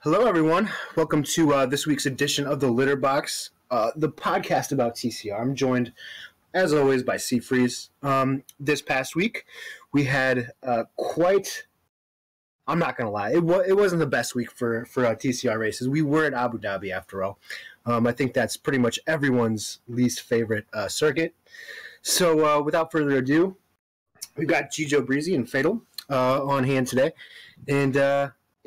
Hello, everyone. Welcome to this week's edition of the Litter Box, the podcast about TCR. I'm joined, as always, by Seafreeze. This past week, we had quite. I'm not going to lie, it wasn't the best week for TCR races. We were at Abu Dhabi, after all. I think that's pretty much everyone's least favorite circuit. So, without further ado, we've got Gijo Breezy and Fatal on hand today,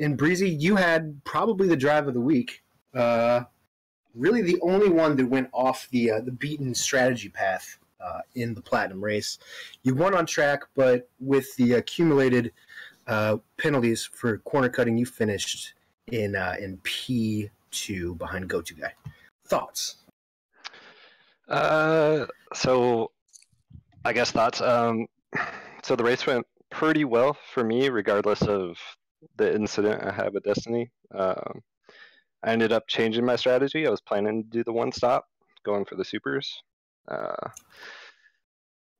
and Breezy, you had probably the drive of the week. Really the only one that went off the beaten strategy path in the Platinum race. You won on track, but with the accumulated penalties for corner cutting, you finished in P2 behind Go-To Guy. Thoughts? So I guess thoughts. So the race went pretty well for me, regardless of the incident I had with Destiny. I ended up changing my strategy. I was planning to do the one stop, going for the supers.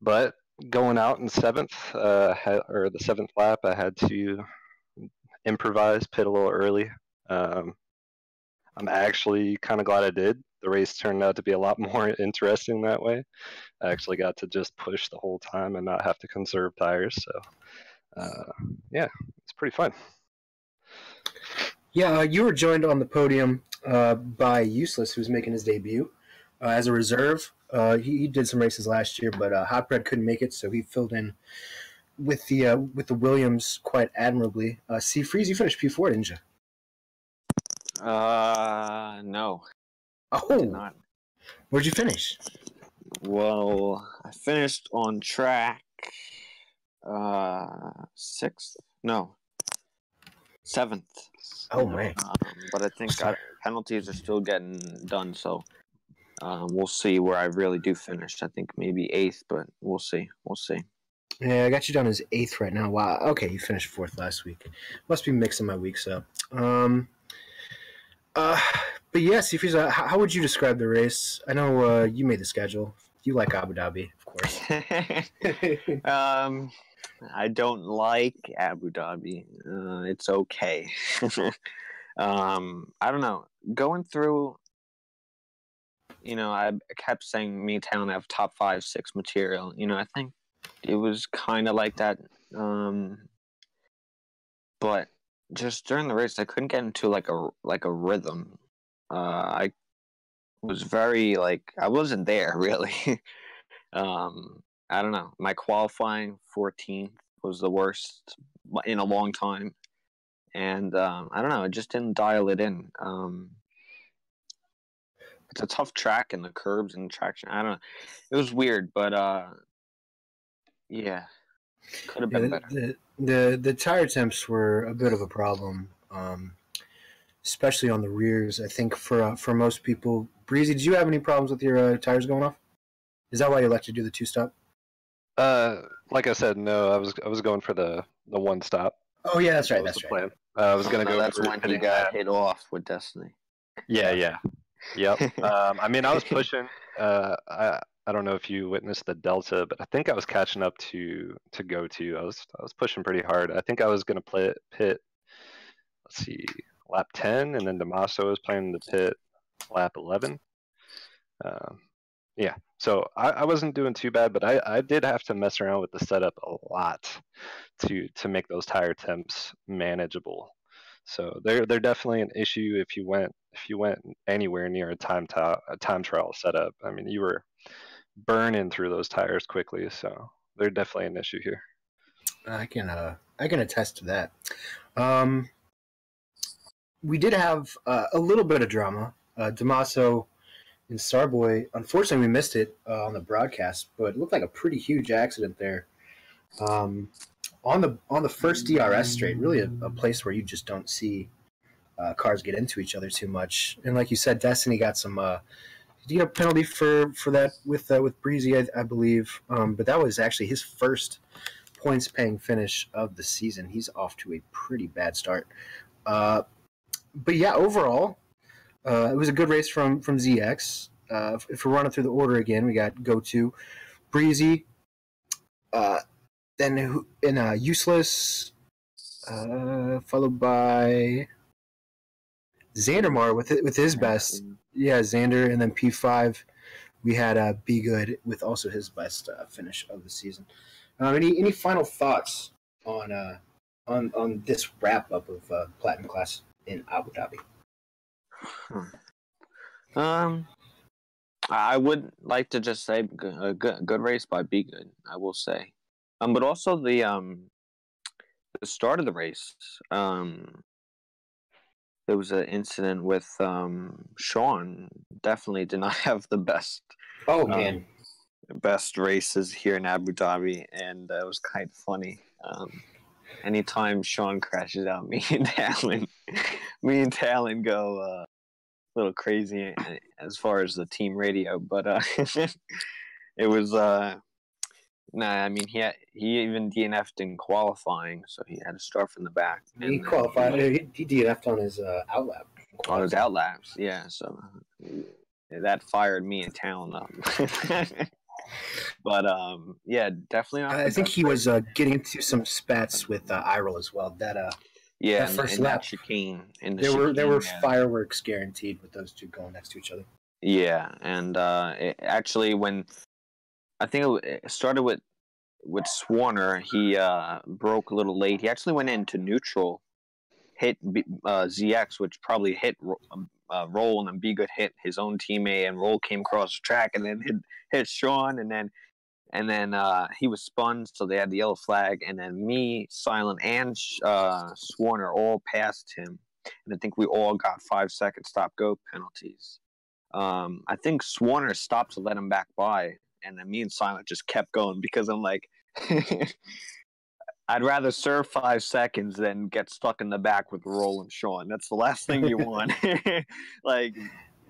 But going out in seventh, or the seventh lap, I had to improvise, pit a little early. I'm actually kind of glad I did. The race turned out to be a lot more interesting that way. I actually got to just push the whole time and not have to conserve tires. So, yeah, it's pretty fun. Yeah, you were joined on the podium by Useless, who's making his debut as a reserve. He did some races last year, but Hot Bread couldn't make it, so he filled in with the Williams quite admirably. Seafreeze, you finished P4, didn't you? No. Oh, Not. Where'd you finish? Well, I finished on track. Sixth? No. Seventh. Oh man! But I think penalties are still getting done, so we'll see where I really do finish. I think maybe eighth, but we'll see. Yeah, I got you down as eighth right now. Wow. Okay, you finished fourth last week. Must be mixing my weeks up. But yeah, Seafreeze, how would you describe the race? I know you made the schedule. You like Abu Dhabi, of course. I don't like Abu Dhabi. It's okay. I don't know. Going through, I kept saying me telling I have top 5, 6 material. I think it was kind of like that. But just during the race, I couldn't get into like a rhythm. I was very I wasn't there really. I don't know. My qualifying 14th was the worst in a long time, and I don't know. I just didn't dial it in. It's a tough track, and the curbs and traction. I don't know. It was weird, but yeah, could have been better. The tire temps were a bit of a problem, especially on the rears. I think for most people. Breezy, did you have any problems with your tires going off? Is that why you let you do the 2-stop? Like I said, no. I was going for the one stop. Oh yeah, that's right. That was that's the right. plan. I was gonna go. That's when he got hit off with Destiny. Yeah. Yep. I mean, I was pushing. I don't know if you witnessed the delta, but I think I was catching up to Go-To. I was pushing pretty hard. I think I was gonna play pit. Let's see, lap 10, and then Damaso was playing the pit lap 11. Yeah, so I wasn't doing too bad, but I did have to mess around with the setup a lot to make those tire temps manageable. So they're definitely an issue if you went anywhere near a time trial setup. I mean, you were burning through those tires quickly, so they're definitely an issue here. I can attest to that. We did have a little bit of drama. Damaso and Starboy, unfortunately, we missed it on the broadcast, but it looked like a pretty huge accident there. On the first DRS straight, really a place where you just don't see cars get into each other too much. And like you said, Destiny got some did you get a penalty for that with Breezy, I believe. But that was actually his first points paying finish of the season. He's off to a pretty bad start. But yeah, overall, it was a good race from ZX. If we're running through the order again, we got Go-To, Breezy, then Useless, followed by Xandermar with his best. Yeah, Xander, and then P5. We had Be Good with also his best finish of the season. Any final thoughts on this wrap up of Platinum Class in Abu Dhabi? I would like to just say a good race by Be Good. I will say, but also the start of the race. There was an incident with Sean. Definitely did not have the best. Oh man, best races here in Abu Dhabi, and it was kind of funny. Anytime Sean crashes out, me and Talon go a little crazy as far as the team radio, but it was I mean he even DNF'd in qualifying, so he had to start from the back. He qualified. He DNF'd on his outlap. On his outlaps, yeah. So that fired me and Talon up. But yeah, definitely not. I think he was getting into some spats with Iril as well. That that first in lap that chicane. There were fireworks guaranteed with those two going next to each other. Yeah, and it actually, when I think it started with Swarner, he broke a little late. He actually went into neutral, hit ZX, which probably hit Roll, and then Be Good hit his own teammate, and Roll came across the track and then hit Sean, and then he was spun, so they had the yellow flag, and then me, Silent, and Swarner all passed him, and I think we all got 5-second stop-go penalties. I think Swarner stopped to let him back by, and then me and Silent just kept going because I'm like, I'd rather serve 5 seconds than get stuck in the back with Roll and Sean. That's the last thing you want. Like,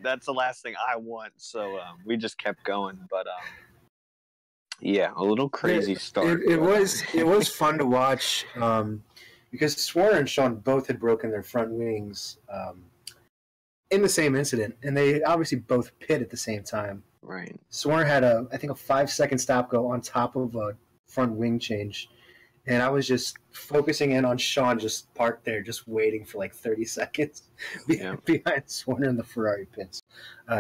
that's the last thing I want. So we just kept going, but yeah, a little crazy start. It was fun to watch because Swarner and Sean both had broken their front wings in the same incident, and they obviously both pit at the same time. Right. Swarner had I think a 5-second stop go on top of a front wing change, and I was just focusing in on Sean, just parked there, just waiting for like 30 seconds behind Swarner in the Ferrari pits.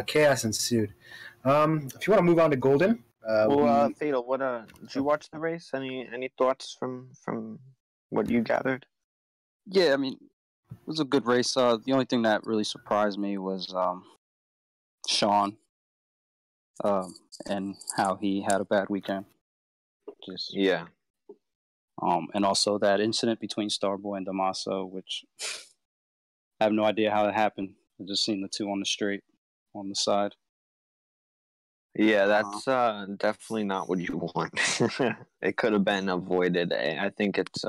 Chaos ensued. If you want to move on to Golden. Fatal, what did you watch the race? Any thoughts from what you gathered? Yeah, I mean, it was a good race. The only thing that really surprised me was Sean and how he had a bad weekend. Yeah. And also that incident between Starboy and Damaso, which I have no idea how it happened. I just seen the two on the straight, on the side. Yeah, that's definitely not what you want. It could have been avoided. I think it's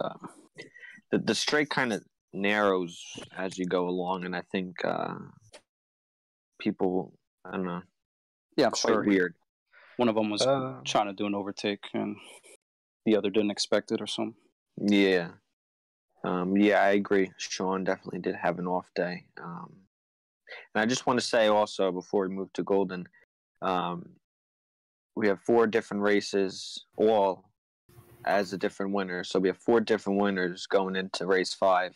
the straight kind of narrows as you go along, and I think people, I don't know. Yeah, I'm quite sure. Weird. One of them was trying to do an overtake, and the other didn't expect it or something. Yeah. Yeah, I agree. Sean definitely did have an off day. And I just want to say also, before we move to Golden, we have 4 different races, all as a different winner. So we have 4 different winners going into race 5.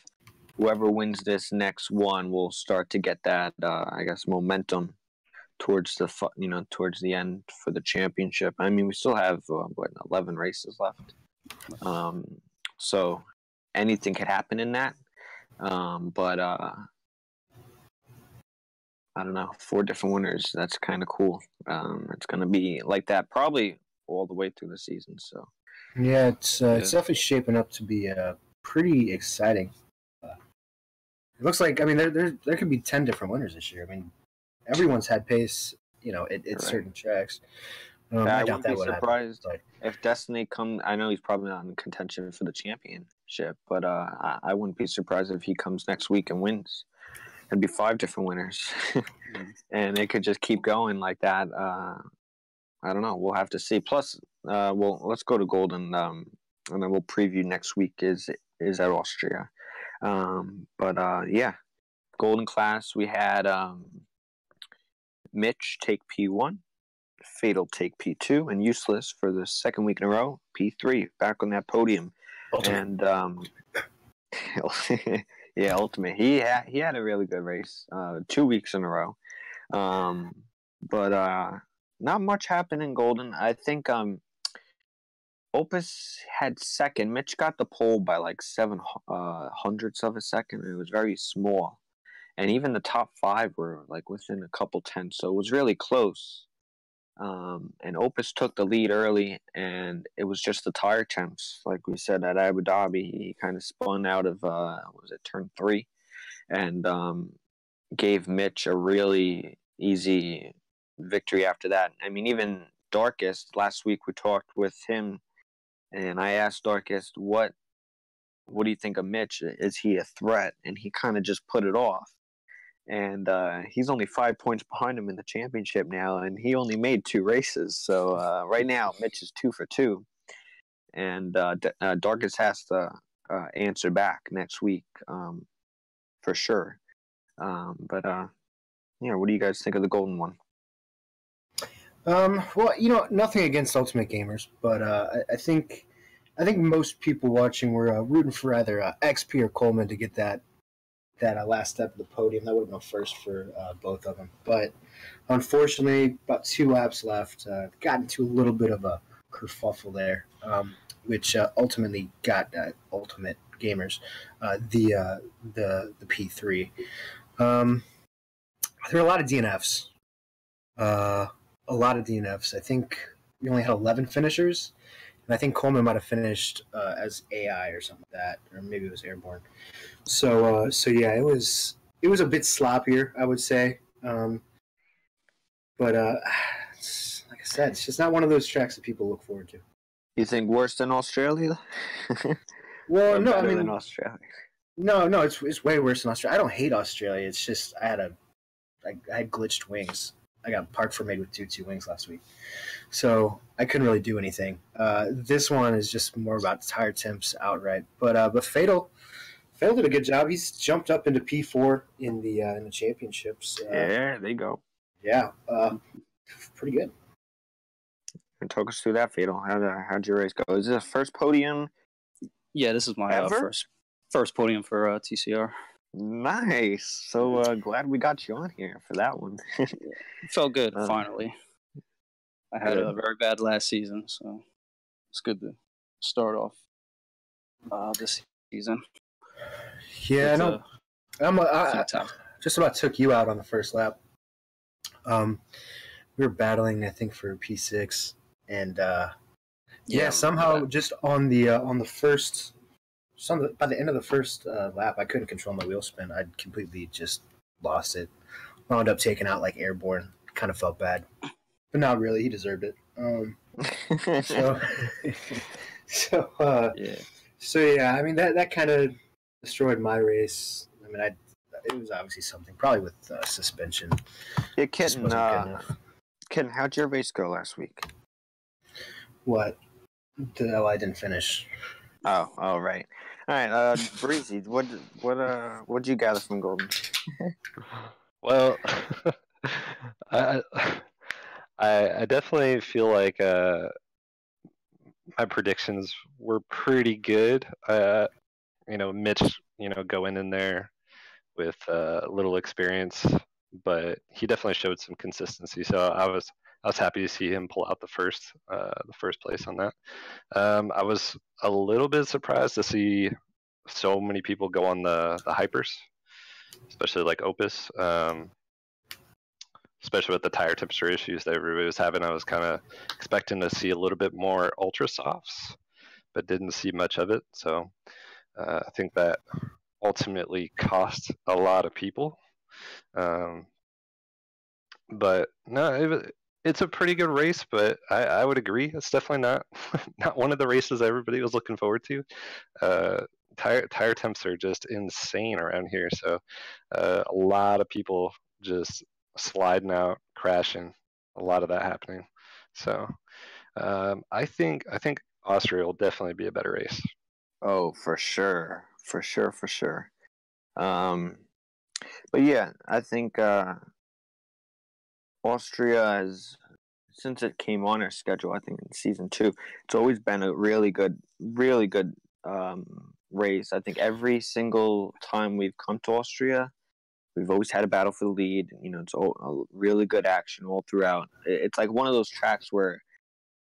Whoever wins this next one will start to get that, I guess, momentum towards the end for the championship. I mean, we still have 11 races left. So anything could happen in that. But I don't know, 4 different winners. That's kind of cool. It's going to be like that probably all the way through the season. So yeah, it's definitely shaping up to be pretty exciting. It looks like, I mean, there could be 10 different winners this year. I mean, everyone's had pace, at certain tracks. I doubt that would surprised happen, if Destiny comes. I know he's probably not in contention for the championship, but I wouldn't be surprised if he comes next week and wins. It'd be 5 different winners, and it could just keep going like that. I don't know. We'll have to see. Plus, let's go to Golden, and then we'll preview next week. Is at Austria, yeah, Golden class. We had Mitch take P1, Fatal take P2, and Useless for the second week in a row P3, back on that podium. And Yeah, Ultimate. He had a really good race, 2 weeks in a row. But not much happened in Golden. I think Opus had second. Mitch got the pole by like 7 hundredths of a second. It was very small, and even the top five were like within a couple tenths, so it was really close. And Opus took the lead early, and it was just the tire temps. Like we said at Abu Dhabi, he kind of spun out of was it turn 3, and gave Mitch a really easy victory after that. I mean, even Darkest last week we talked with him, and I asked Darkest what do you think of Mitch? Is he a threat? And he kind of just put it off. And he's only 5 points behind him in the championship now, and he only made 2 races. So right now, Mitch is 2 for 2, and Darkest has to answer back next week for sure. But what do you guys think of the Golden one? Well, nothing against Ultimate Gamers, but I think most people watching were rooting for either XP or Coleman to get that last step of the podium. That would have been first for both of them. But unfortunately, about 2 laps left. Got into a little bit of a kerfuffle there, which ultimately got Ultimate Gamers the P3. There were a lot of DNFs. I think we only had 11 finishers. And I think Coleman might have finished as AI or something like that, or maybe it was airborne. So yeah, it was a bit sloppier, I would say. But like I said, it's just not one of those tracks that people look forward to. You think worse than Australia? Well, no, better than Australia. No, it's way worse than Australia. I don't hate Australia. It's just I had glitched wings. I got parked for made with 2 wings last week, so I couldn't really do anything. This one is just more about tire temps outright. But Fatal did a good job. He's jumped up into P4 in the championships. There they go. Yeah, pretty good. And talk us through that, Fatal. How'd your race go? Is this the first podium? Yeah, this is my first podium for TCR. Nice. So glad we got you on here for that one. It felt good, finally. I had a very bad last season, so it's good to start off this season. Yeah, no, I just about took you out on the first lap. We were battling, I think, for P6, and somehow just on the first. By the end of the first lap, I couldn't control my wheel spin. I'd completely just lost it. Wound up taking out like airborne. Kind of felt bad, but not really. He deserved it. So yeah. I mean that kind of destroyed my race. I mean, it was obviously something, probably with suspension. Yeah, Ken, how'd your race go last week? What? I didn't finish. Oh, right. All right, Breezy, what'd you gather from Golden? Well, I definitely feel like my predictions were pretty good. Mitch, going in there with little experience, but he definitely showed some consistency. So I was happy to see him pull out the first place on that. I was a little bit surprised to see so many people go on the hypers, especially like Opus. Especially with the tire temperature issues that everybody was having, I was kind of expecting to see a little bit more ultra softs, but didn't see much of it. So I think that ultimately cost a lot of people. But no, it's a pretty good race, but I would agree it's definitely not one of the races everybody was looking forward to. Tire temps are just insane around here, so a lot of people just sliding out, crashing, a lot of that happening. So I think Austria will definitely be a better race. Oh, for sure. But yeah, I think Austria is, since it came on our schedule, I think in season 2, it's always been a really good race. I think every single time we've come to Austria, we've always had a battle for the lead. You know, it's a really good action all throughout. It's like one of those tracks where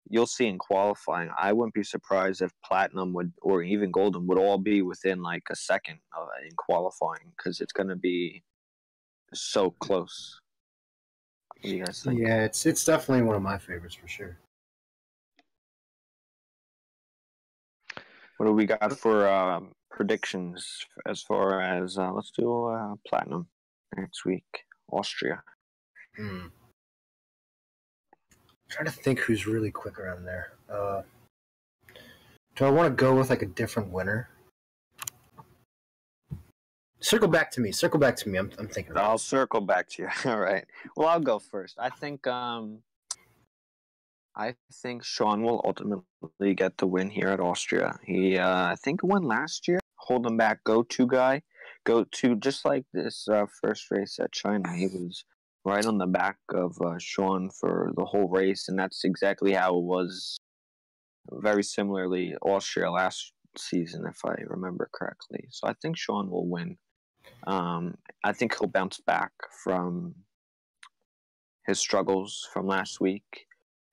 you'll see in qualifying. I wouldn't be surprised if Platinum would, or even Golden, would all be within like a second in qualifying, because it's going to be so close. What do you guys think? Yeah, it's definitely one of my favorites for sure. What do we got for predictions as far as let's do Platinum next week, Austria. Trying to think who's really quick around there. Do I want to go with like a different winner? Circle back to me. I'm thinking. I'll circle back to you. All right. Well, I'll go first. I think Sean will ultimately get the win here at Austria. He I think won last year. Holding back go-to guy. Go-to, just like this first race at China. He was right on the back of Sean for the whole race, and that's exactly how it was. Very similarly, Austria last season, if I remember correctly. So I think Sean will win. I think he'll bounce back from his struggles from last week,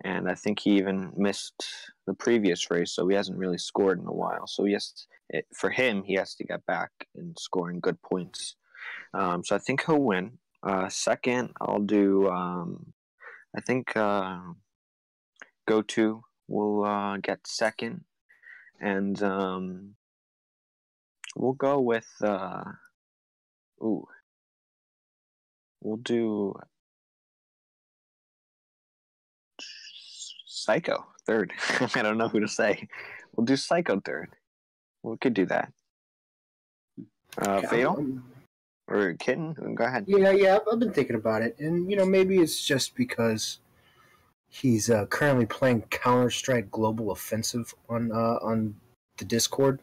and I think he even missed the previous race, so he hasn't really scored in a while. So for him, he has to get back and scoring good points. So I think he'll win. Second, I'll do. I think Go-To will get second, and we'll go with. We'll do Psycho third. I don't know who to say. We'll do Psycho third. We could do that. Fatal or Kitten? Go ahead. Yeah. I've been thinking about it, and maybe it's just because he's currently playing Counter-Strike Global Offensive on the Discord.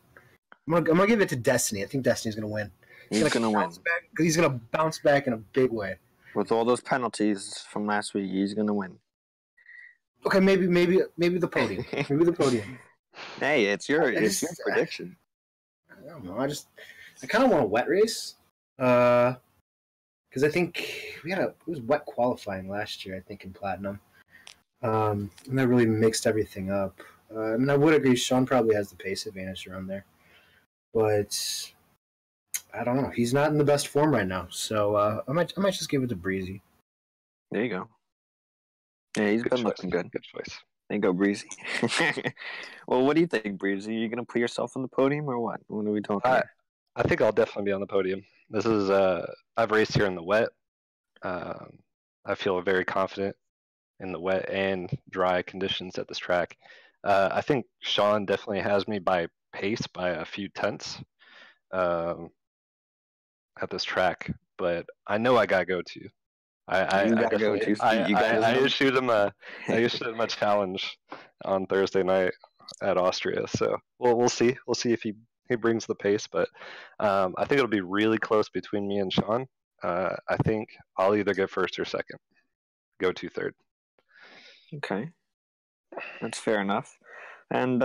I'm gonna give it to Destiny. I think Destiny's gonna win. He's gonna win. He's gonna bounce back in a big way. With all those penalties from last week, he's gonna win. Okay, maybe the podium. Maybe the podium. Hey, it's your prediction. I don't know. I kind of want a wet race. Because I think it was wet qualifying last year. I think in Platinum. And that really mixed everything up. I would agree. Sean probably has the pace advantage around there, but I don't know. He's not in the best form right now, so I might just give it to Breezy. There you go. Yeah, he's been looking good. Good choice. There you go, Breezy. Well, what do you think, Breezy? Are you gonna put yourself on the podium or what? What are we talking about? I think I'll definitely be on the podium. This is I've raced here in the wet. I feel very confident in the wet and dry conditions at this track. I think Sean definitely has me by pace by a few tenths at this track, but I know I gotta go to. I issued him a challenge on Thursday night at Austria, so we'll see if he brings the pace, but I think it'll be really close between me and Sean. I think I'll either get first or second. Go-To third. Okay, that's fair enough. And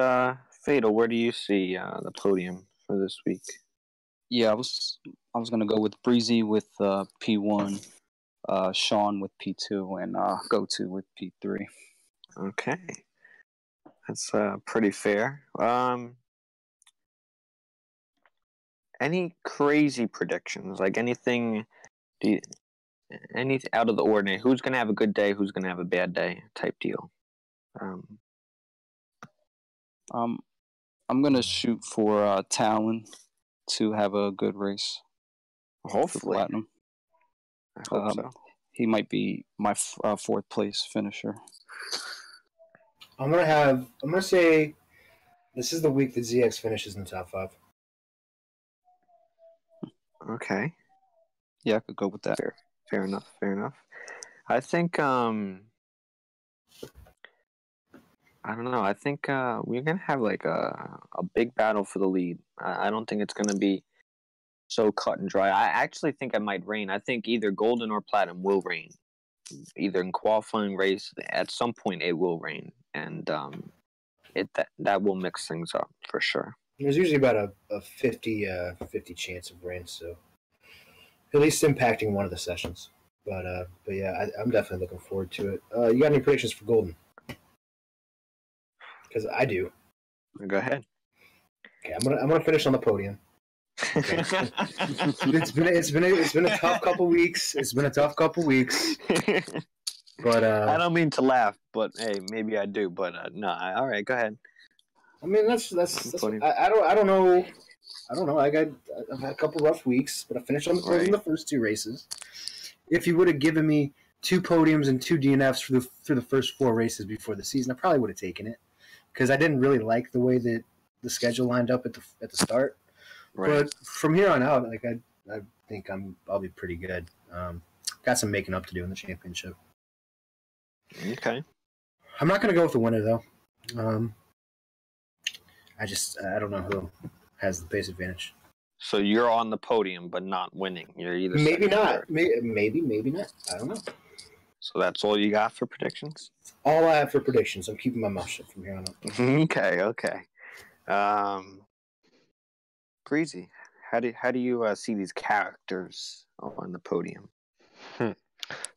Fatal, where do you see the podium for this week? Yeah, I was gonna go with Breezy with P1, Sean with P2, and Go-To with P3. Okay, that's pretty fair. Any crazy predictions? Like anything out of the ordinary? Who's gonna have a good day? Who's gonna have a bad day? Type deal. I'm gonna shoot for Talon to have a good race. Hopefully, Platinum. I hope so. He might be my fourth place finisher. I'm gonna say this is the week that ZX finishes in the top 5. Okay. Yeah, I could go with that. Fair enough. I think I don't know. I think we're gonna have like a big battle for the lead. I don't think it's gonna be so cut and dry. I actually think it might rain. I think either Golden or Platinum will rain. Either in qualifying race, at some point it will rain, and that will mix things up for sure. There's usually about a 50 chance of rain, so at least impacting one of the sessions. But yeah, I'm definitely looking forward to it. You got any predictions for Golden? Because I do. Go ahead. Okay, I'm gonna finish on the podium. Okay. it's been a tough couple weeks. It's been a tough couple weeks. But I don't mean to laugh, but hey, maybe I do. But no, all right, go ahead. I mean that's I don't know. I don't know. I've had a couple rough weeks, but I finished on the podium the first two races. If you would have given me 2 podiums and 2 DNFs through the first 4 races before the season, I probably would have taken it because I didn't really like the way that the schedule lined up at the start. Right. But from here on out, like I think I'll be pretty good. Got some making up to do in the championship. Okay. I'm not going to go with the winner though. I don't know who has the pace advantage. So you're on the podium, but not winning. You're either maybe not. Maybe not. I don't know. So that's all you got for predictions? That's all I have for predictions. I'm keeping my mouth shut from here on out. Okay. Breezy, how do you see these characters on the podium?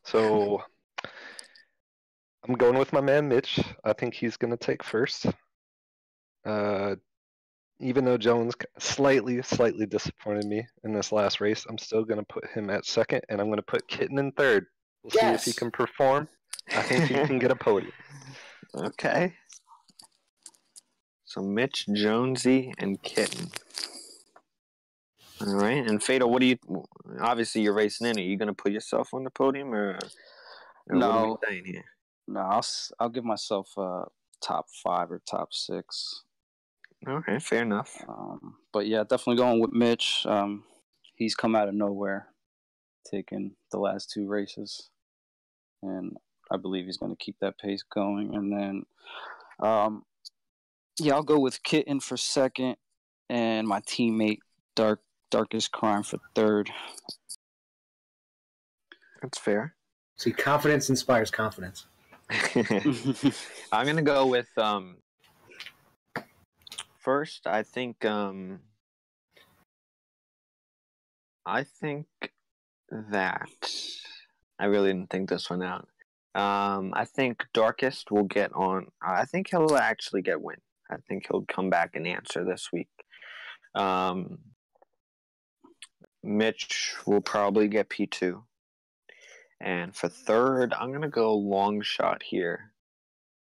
So I'm going with my man Mitch. I think he's going to take first. Even though Jones slightly disappointed me in this last race, I'm still going to put him at second, and I'm going to put Kitten in third. We'll see if he can perform. I think he can get a podium. Okay. So Mitch, Jonesy, and Kitten. All right. And Fatal, what do you... Obviously, you're racing in. Are you going to put yourself on the podium, or no? What are we saying here? No, I'll give myself top 5 or top 6. Okay, fair enough. But yeah, definitely going with Mitch. He's come out of nowhere, taking the last 2 races, and I believe he's going to keep that pace going. And then, yeah, I'll go with Kitten for second, and my teammate Darkest Crime for third. That's fair. See, confidence inspires confidence. I'm gonna go with first. I think that I really didn't think this one out. I think Darkest will get on. I think he'll actually get win. I think he'll come back and answer this week. Mitch will probably get P2. And for third, I'm going to go long shot here.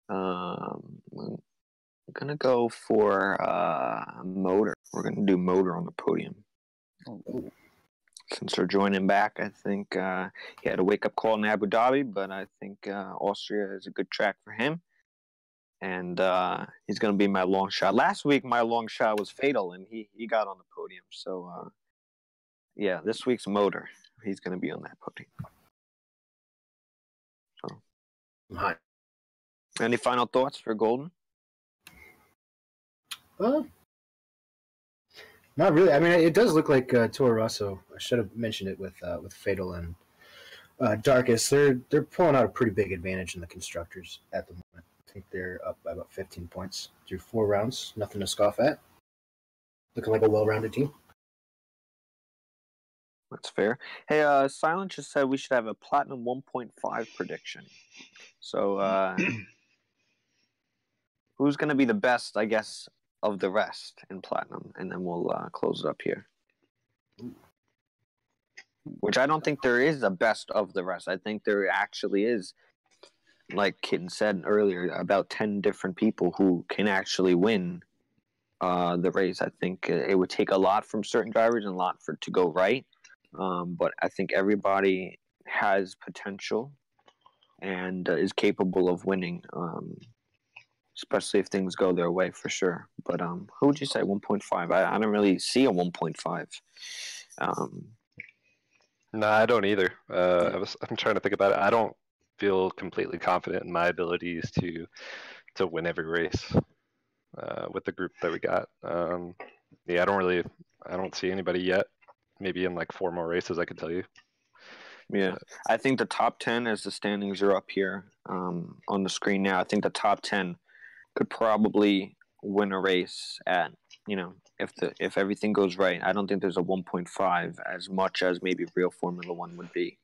I'm going to go for Motor. We're going to do Motor on the podium. Oh. Since they're joining back, I think he had a wake-up call in Abu Dhabi, but I think Austria is a good track for him. And he's going to be my long shot. Last week, my long shot was Fatal, and he got on the podium. So, yeah, this week's Motor. He's going to be on that podium. So, Hi. Any final thoughts for Golden? Not really. I mean, it does look like Toro Rosso. I should have mentioned it with Fatal and Darkest. They're pulling out a pretty big advantage in the constructors at the moment. I think they're up by about 15 points through 4 rounds. Nothing to scoff at. Looking like a well-rounded team. That's fair. Hey, Silent just said we should have a Platinum 1.5 prediction. So, who's going to be the best, I guess, of the rest in Platinum? And then we'll close it up here. Which I don't think there is a best of the rest. I think there actually is, like Kitten said earlier, about 10 different people who can actually win the race. I think it would take a lot from certain drivers and a lot to go right. But I think everybody has potential and is capable of winning, especially if things go their way, for sure. But who would you say 1.5? I don't really see a 1.5. No, I don't either. I'm trying to think about it. I don't feel completely confident in my abilities to win every race with the group that we got. Yeah, I don't see anybody yet. Maybe in like 4 more races, I could tell you. Yeah, I think the top 10, as the standings are up here on the screen now, I think the top 10 could probably win a race at if everything goes right, I don't think there's a 1.5 as much as maybe real Formula One would be.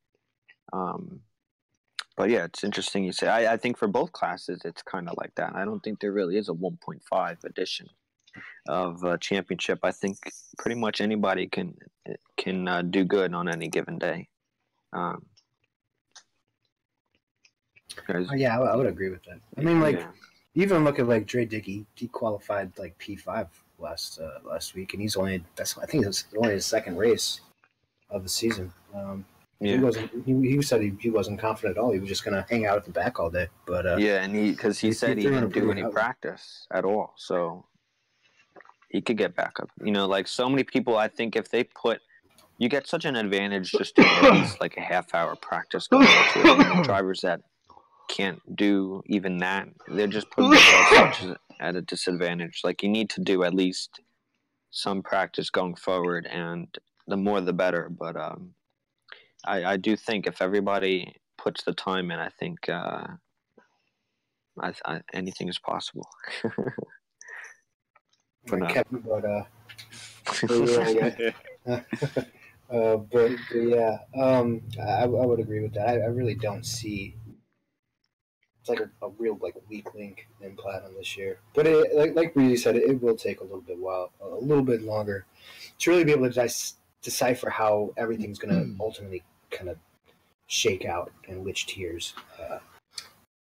But yeah, it's interesting you say. I think for both classes, it's kind of like that. I don't think there really is a 1.5 edition of championship. I think pretty much anybody can do good on any given day. Yeah, I would agree with that. I mean, like, yeah. even look at like Dre Dickey. He qualified like P5 last week, and I think it's only his second race of the season. He said he wasn't confident at all. He was just gonna hang out at the back all day. But and because he said he didn't do any practice at all, so he could get back up. Like so many people, I think if they you get such an advantage just doing at least like a half-hour practice going into it. And drivers that can't do even that, they're just putting themselves at a disadvantage. Like you need to do at least some practice going forward, and the more the better. But I do think if everybody puts the time in, I think anything is possible. But yeah, I would agree with that. I really don't see. It's like a real like weak link in Platinum this year, but like Breezy said, it will take a little bit longer to really be able to decipher how everything's going to ultimately kind of shake out and which tiers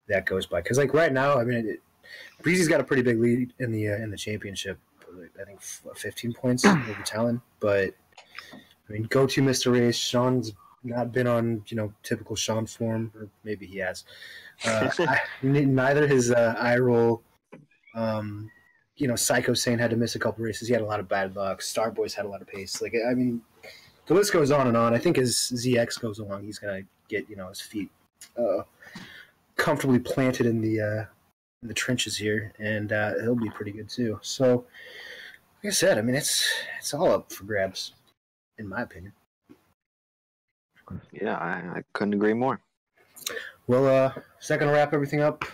that goes by. Because like right now, I mean, Breezy's got a pretty big lead in the championship. I think 15 points over Talon, but I mean, go to Mr. Race. Sean's not been on typical Sean form, or maybe he has. Neither his eye roll. Psycho Sane had to miss a couple races. He had a lot of bad luck. Starboy's had a lot of pace. Like I mean, the list goes on and on. I think as ZX goes along, he's gonna get his feet comfortably planted in the trenches here, and he'll be pretty good too. So, like I said, I mean it's all up for grabs, in my opinion. Yeah, I couldn't agree more. Well, is that going to wrap everything up